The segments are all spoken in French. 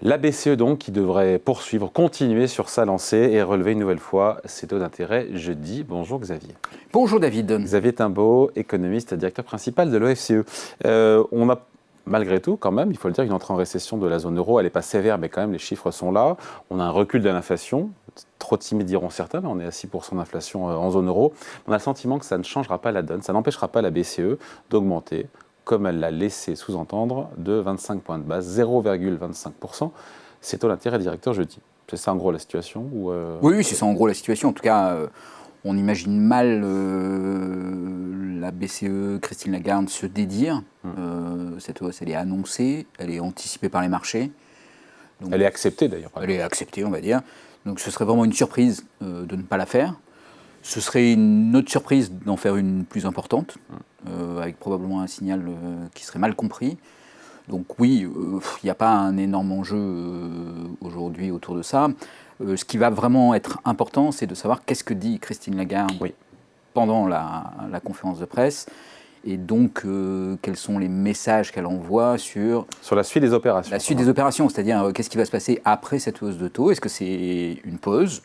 La BCE donc qui devrait continuer sur sa lancée et relever une nouvelle fois ses taux d'intérêt jeudi. Bonjour Xavier. Bonjour David. Xavier Timbaud, économiste et directeur principal de l'OFCE. On a malgré tout, quand même, il faut le dire, une entrée en récession de la zone euro. Elle n'est pas sévère, mais quand même les chiffres sont là. On a un recul de l'inflation. Trop timide diront certains, mais on est à 6% d'inflation en zone euro. On a le sentiment que ça ne changera pas la donne, ça n'empêchera pas la BCE d'augmenter, comme elle l'a laissé sous-entendre, de 25 points de base, 0,25%. C'est taux d'intérêt directeur jeudi. C'est ça en gros la situation Oui, c'est ça en gros la situation. En tout cas, on imagine mal la BCE, Christine Lagarde, se dédire. Cette hausse, elle est annoncée, elle est anticipée par les marchés. Donc, elle est acceptée d'ailleurs. Elle est acceptée, on va dire. Donc ce serait vraiment une surprise de ne pas la faire. Ce serait une autre surprise d'en faire une plus importante, avec probablement un signal qui serait mal compris. Donc oui, il n'y a pas un énorme enjeu aujourd'hui autour de ça. Ce qui va vraiment être important, c'est de savoir qu'est-ce que dit Christine Lagarde pendant la conférence de presse, et donc quels sont les messages qu'elle envoie sur la suite des opérations. La suite des opérations, c'est-à-dire qu'est-ce qui va se passer après cette hausse de taux. Est-ce que c'est une pause ?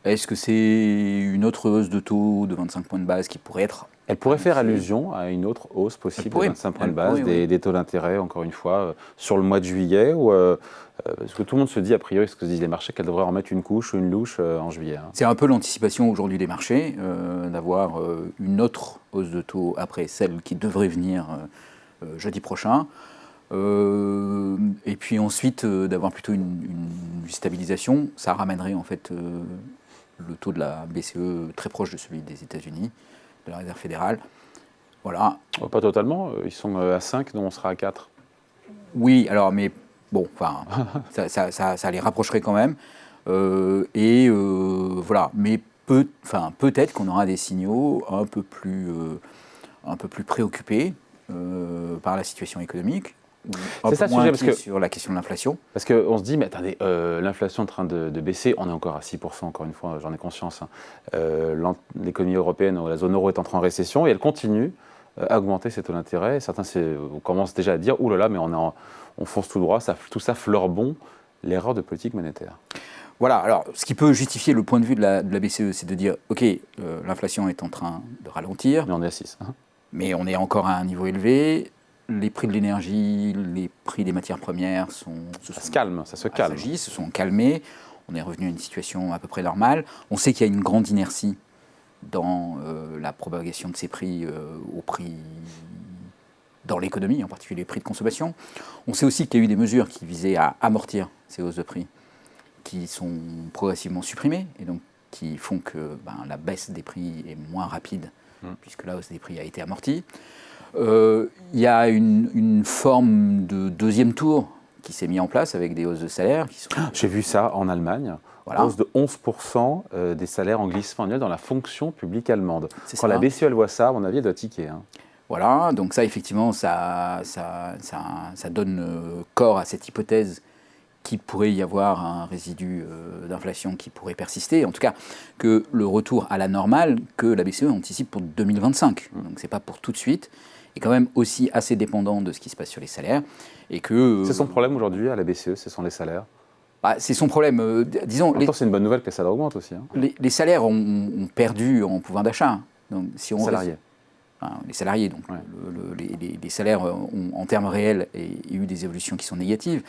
Est-ce que c'est une autre hausse de taux de 25 points de base qui pourrait être... Elle pourrait faire allusion à une autre hausse possible de 25 points de base, des taux d'intérêt, encore une fois, sur le mois de juillet, parce que tout le monde se dit, a priori, ce que disent les marchés, qu'elle devrait en mettre une couche ou une louche en juillet. C'est un peu l'anticipation aujourd'hui des marchés, d'avoir une autre hausse de taux après celle qui devrait venir jeudi prochain. Et puis ensuite, d'avoir plutôt une stabilisation. Ça ramènerait en fait le taux de la BCE très proche de celui des États-Unis, de la Réserve fédérale. Voilà. Pas totalement, ils sont à 5, nous on sera à 4. Oui, alors, mais bon, enfin, ça les rapprocherait quand même. Voilà, mais peut-être qu'on aura des signaux un peu plus préoccupés par la situation économique. C'est ça le sujet, parce que sur la question de l'inflation. Parce qu'on se dit, mais attendez, l'inflation est en train de baisser, on est encore à 6%, encore une fois, j'en ai conscience. L'économie européenne, la zone euro est entrée en récession et elle continue à augmenter ses taux d'intérêt. Certains commencent déjà à dire, oulala, mais on fonce tout droit, tout ça fleure bon l'erreur de politique monétaire. Voilà, alors ce qui peut justifier le point de vue de la BCE, c'est de dire, ok, l'inflation est en train de ralentir. Mais on est à 6. Mais on est encore à un niveau élevé. Les prix de l'énergie, les prix des matières premières se sont calmés. On est revenu à une situation à peu près normale. On sait qu'il y a une grande inertie dans la propagation de ces prix au prix dans l'économie, en particulier les prix de consommation. On sait aussi qu'il y a eu des mesures qui visaient à amortir ces hausses de prix, qui sont progressivement supprimées et donc qui font que la baisse des prix est moins rapide puisque la hausse des prix a été amortie. Il y a une forme de deuxième tour qui s'est mis en place avec des hausses de salaire. J'ai vu ça en Allemagne, hausse de 11% des salaires en glissement annuel dans la fonction publique allemande. Quand la BCE elle voit ça, à mon avis, elle doit tiquer. Voilà, donc ça effectivement, ça donne corps à cette hypothèse qu'il pourrait y avoir un résidu d'inflation qui pourrait persister, en tout cas que le retour à la normale que la BCE anticipe pour 2025. Donc c'est pas pour tout de suite, est quand même aussi assez dépendant de ce qui se passe sur les salaires. Et que, c'est son problème aujourd'hui à la BCE, ce sont les salaires. C'est son problème, disons... En même temps, c'est une bonne nouvelle que ça augmente aussi. Les salaires ont perdu en pouvoir d'achat. Donc, si on salariés. Les salariés, donc les salaires ont, en termes réels, eu des évolutions qui sont négatives.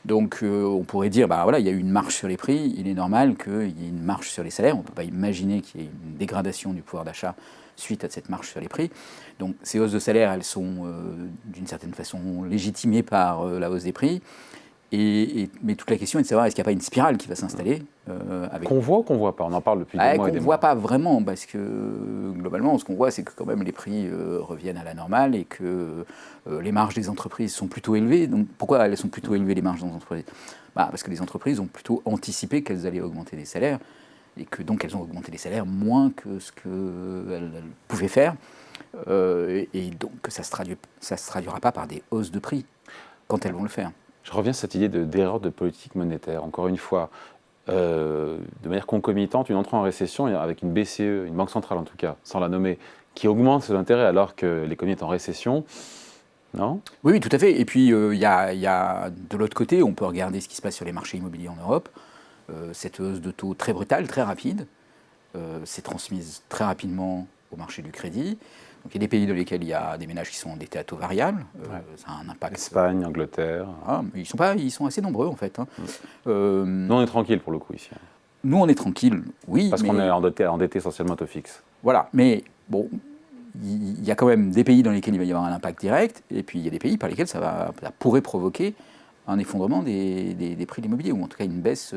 Donc on pourrait dire, il y a eu une marche sur les prix, il est normal qu'il y ait une marche sur les salaires. On ne peut pas imaginer qu'il y ait une dégradation du pouvoir d'achat suite à cette marche sur les prix. Donc ces hausses de salaire, elles sont d'une certaine façon légitimées par la hausse des prix. Mais toute la question est de savoir est-ce qu'il n'y a pas une spirale qui va s'installer qu'on voit ou qu'on ne voit pas? On en parle depuis des mois et des mois. Qu'on ne voit pas vraiment, parce que globalement, ce qu'on voit, c'est que quand même les prix reviennent à la normale et que les marges des entreprises sont plutôt élevées. Donc pourquoi elles sont plutôt élevées, les marges des entreprises? Parce que les entreprises ont plutôt anticipé qu'elles allaient augmenter les salaires et que donc elles ont augmenté les salaires moins que ce qu'elles pouvaient faire. Et donc ça ne se traduira pas par des hausses de prix quand elles vont le faire. Je reviens à cette idée d'erreur de politique monétaire. Encore une fois, de manière concomitante, une entrée en récession avec une BCE, une banque centrale en tout cas, sans la nommer, qui augmente ses intérêts alors que l'économie est en récession, non? Oui, tout à fait. Et puis, il y a de l'autre côté, on peut regarder ce qui se passe sur les marchés immobiliers en Europe. Cette hausse de taux très brutale, très rapide, s'est transmise très rapidement au marché du crédit. Donc, il y a des pays dans lesquels il y a des ménages qui sont endettés à taux variable. Ça a un impact. Espagne, Angleterre. Ah, mais ils sont assez nombreux, en fait. Hein. Nous, on est tranquille pour le coup ici. Nous, on est tranquille, oui. Parce qu'on est endetté essentiellement à taux fixe. Voilà, mais bon, il y a quand même des pays dans lesquels il va y avoir un impact direct, et puis il y a des pays par lesquels ça pourrait provoquer un effondrement des prix de l'immobilier, ou en tout cas une baisse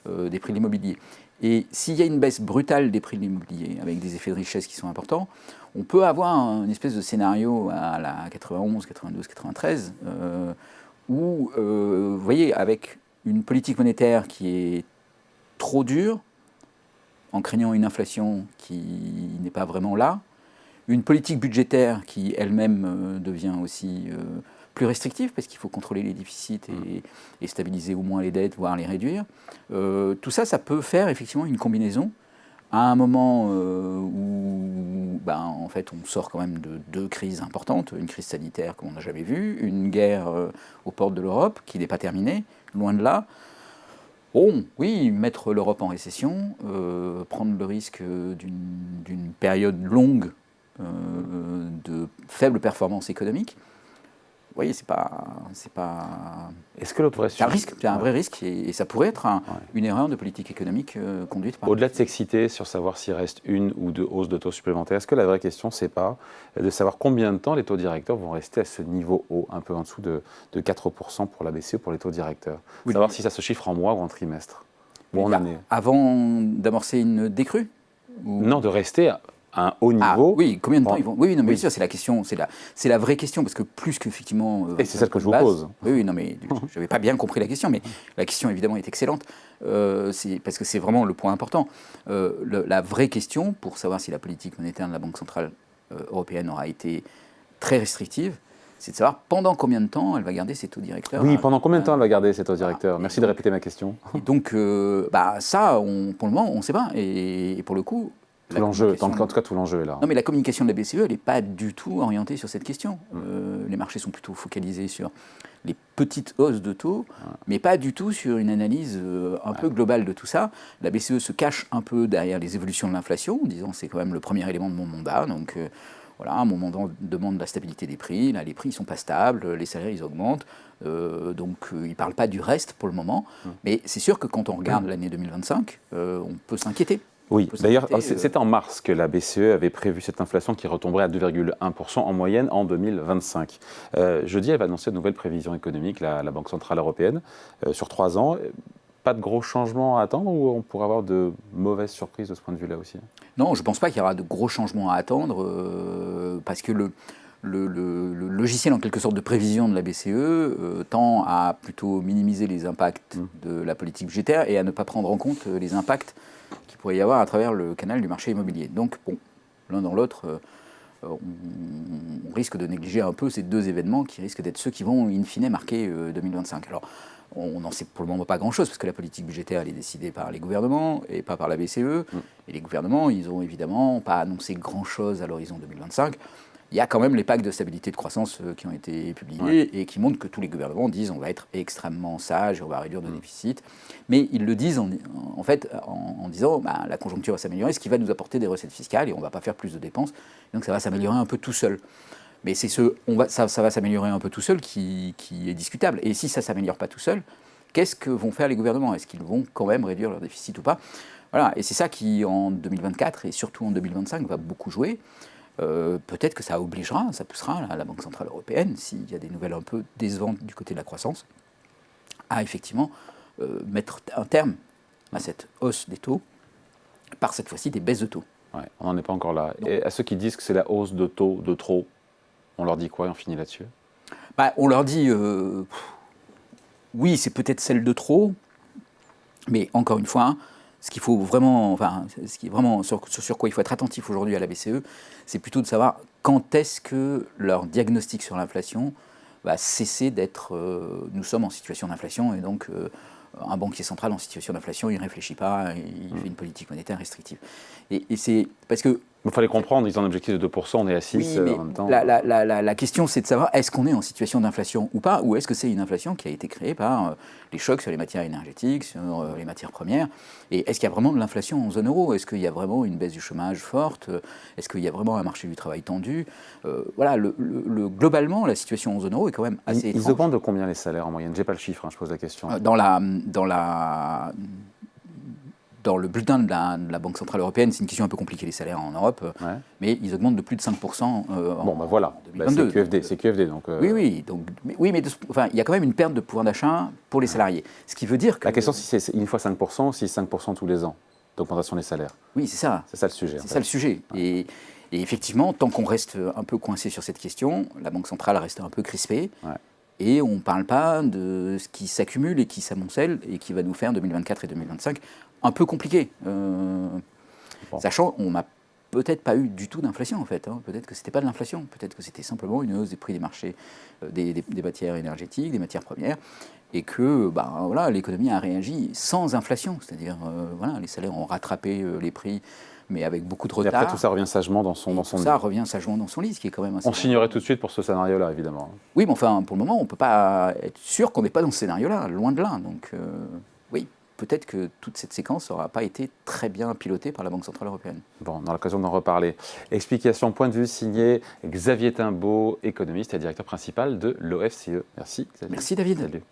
des prix de l'immobilier. Et s'il y a une baisse brutale des prix de l'immobilier, avec des effets de richesse qui sont importants, on peut avoir une espèce de scénario à la 91, 92, 93, où, vous voyez, avec une politique monétaire qui est trop dure, en craignant une inflation qui n'est pas vraiment là, une politique budgétaire qui elle-même devient aussi plus restrictive, parce qu'il faut contrôler les déficits et stabiliser au moins les dettes, voire les réduire. Tout ça, ça peut faire effectivement une combinaison à un moment où, en fait, on sort quand même de deux crises importantes, une crise sanitaire comme on n'a jamais vu, une guerre aux portes de l'Europe qui n'est pas terminée, loin de là. Bon, oui, mettre l'Europe en récession, prendre le risque d'une période longue de faible performance économique. Vous voyez, c'est pas. Est-ce que l'autre c'est un risque, c'est un vrai risque, et ça pourrait être une erreur de politique économique conduite par. Au-delà de s'exciter sur savoir s'il reste une ou deux hausses de taux supplémentaires, est-ce que la vraie question, c'est pas de savoir combien de temps les taux directeurs vont rester à ce niveau haut, un peu en dessous de 4% pour la BCE pour les taux directeurs, oui, savoir si ça se chiffre en mois ou en trimestre, ou en année. Avant d'amorcer une décrue Non, de rester à un haut niveau. Oui, combien de temps ils vont. Oui, non, mais bien sûr, c'est la question, c'est la vraie question, parce que plus qu'effectivement. Et c'est celle que je vous pose. Oui, non, mais je n'avais pas bien compris la question, mais la question évidemment est excellente, parce que c'est vraiment le point important. La vraie question, pour savoir si la politique monétaire de la Banque centrale européenne aura été très restrictive, c'est de savoir pendant combien de temps elle va garder ses taux directeurs. Oui, pendant combien de temps elle va garder ses taux directeurs. Merci de répéter ma question. Et donc, ça, pour le moment, on ne sait pas. Et pour le coup. Tout l'enjeu, en tout cas, tout l'enjeu est là. Non, mais la communication de la BCE, elle n'est pas du tout orientée sur cette question. Les marchés sont plutôt focalisés sur les petites hausses de taux, mais pas du tout sur une analyse un peu globale de tout ça. La BCE se cache un peu derrière les évolutions de l'inflation, en disant c'est quand même le premier élément de mon mandat. Donc voilà, mon mandat demande la stabilité des prix. Là, les prix ne sont pas stables, les salaires ils augmentent. Donc ils ne parlent pas du reste pour le moment. Mais c'est sûr que quand on regarde l'année 2025, on peut s'inquiéter. Oui, d'ailleurs, c'était en mars que la BCE avait prévu cette inflation qui retomberait à 2,1% en moyenne en 2025. Jeudi, elle va annoncer de nouvelles prévisions économiques, la Banque Centrale Européenne, sur 3 ans. Pas de gros changements à attendre, ou on pourrait avoir de mauvaises surprises de ce point de vue-là aussi? Non, je ne pense pas qu'il y aura de gros changements à attendre, parce que le logiciel, en quelque sorte, de prévision de la BCE tend à plutôt minimiser les impacts de la politique budgétaire et à ne pas prendre en compte les impacts qu'il pourrait y avoir à travers le canal du marché immobilier. Donc, bon, l'un dans l'autre, on risque de négliger un peu ces deux événements qui risquent d'être ceux qui vont, in fine, marquer 2025. Alors, on n'en sait pour le moment pas grand-chose, parce que la politique budgétaire, elle est décidée par les gouvernements et pas par la BCE. Et les gouvernements, ils n'ont évidemment pas annoncé grand-chose à l'horizon 2025. Il y a quand même les pactes de stabilité et de croissance qui ont été publiés et qui montrent que tous les gouvernements disent on va être extrêmement sage, on va réduire nos déficits. Mais ils le disent en fait en disant la conjoncture va s'améliorer, ce qui va nous apporter des recettes fiscales et on ne va pas faire plus de dépenses. Donc ça va s'améliorer un peu tout seul. Mais c'est ça va s'améliorer un peu tout seul qui est discutable. Et si ça ne s'améliore pas tout seul, qu'est-ce que vont faire les gouvernements? Est-ce qu'ils vont quand même réduire leur déficit ou pas? Voilà. Et c'est ça qui, en 2024 et surtout en 2025, va beaucoup jouer. Peut-être que ça obligera, ça poussera la Banque Centrale Européenne, s'il y a des nouvelles un peu décevantes du côté de la croissance, à effectivement mettre un terme à cette hausse des taux, par cette fois-ci des baisses de taux. Ouais, on n'en est pas encore là. Donc, et à ceux qui disent que c'est la hausse de taux de trop, on leur dit quoi et on finit là-dessus? On leur dit, oui, c'est peut-être celle de trop, mais encore une fois, ce qu'il faut vraiment, ce qui est vraiment sur quoi il faut être attentif aujourd'hui à la BCE, c'est plutôt de savoir quand est-ce que leur diagnostic sur l'inflation va cesser d'être nous sommes en situation d'inflation, et donc un banquier central en situation d'inflation, il ne réfléchit pas, il fait une politique monétaire restrictive. Et c'est parce que Il fallait comprendre, ils ont un objectif de 2%, on est à 6% oui, mais en même temps. La question, c'est de savoir est-ce qu'on est en situation d'inflation ou pas, ou est-ce que c'est une inflation qui a été créée par les chocs sur les matières énergétiques, sur les matières premières, et est-ce qu'il y a vraiment de l'inflation en zone euro? Est-ce qu'il y a vraiment une baisse du chômage forte? Est-ce qu'il y a vraiment un marché du travail tendu? Voilà, globalement, la situation en zone euro est quand même assez étrange. Ils augmentent de combien les salaires en moyenne? J'ai pas le chiffre, je pose la question. Dans le bulletin de la Banque Centrale Européenne, c'est une question un peu compliquée, les salaires en Europe, mais ils augmentent de plus de 5% en voilà. 2022. C'est QFD. Donc, Oui, mais il y a quand même une perte de pouvoir d'achat pour les salariés. Ce qui veut dire que... La question, si c'est une fois 5%, si 5% tous les ans d'augmentation des salaires. Oui, c'est ça. C'est ça le sujet. C'est ça le sujet. Et effectivement, tant qu'on reste un peu coincé sur cette question, la Banque Centrale reste un peu crispée. Et on ne parle pas de ce qui s'accumule et qui s'amoncelle et qui va nous faire 2024 et 2025 un peu compliqué. Sachant qu'on n'a peut-être pas eu du tout d'inflation en fait. Peut-être que ce n'était pas de l'inflation, peut-être que c'était simplement une hausse des prix des marchés des matières énergétiques, des matières premières, et que l'économie a réagi sans inflation. C'est-à-dire les salaires ont rattrapé les prix, mais avec beaucoup de retard. Et après, tout ça revient sagement dans son lit. Ça revient sagement dans son lit, ce qui est quand même assez... On signerait tout de suite pour ce scénario-là, évidemment. Oui, mais enfin, pour le moment, on ne peut pas être sûr qu'on n'est pas dans ce scénario-là, loin de là. Donc, oui, peut-être que toute cette séquence n'aura pas été très bien pilotée par la Banque Centrale Européenne. Bon, on aura l'occasion d'en reparler. Explication, point de vue signé Xavier Timbaud, économiste et directeur principal de l'OFCE. Merci, Xavier. Merci, David. Salut.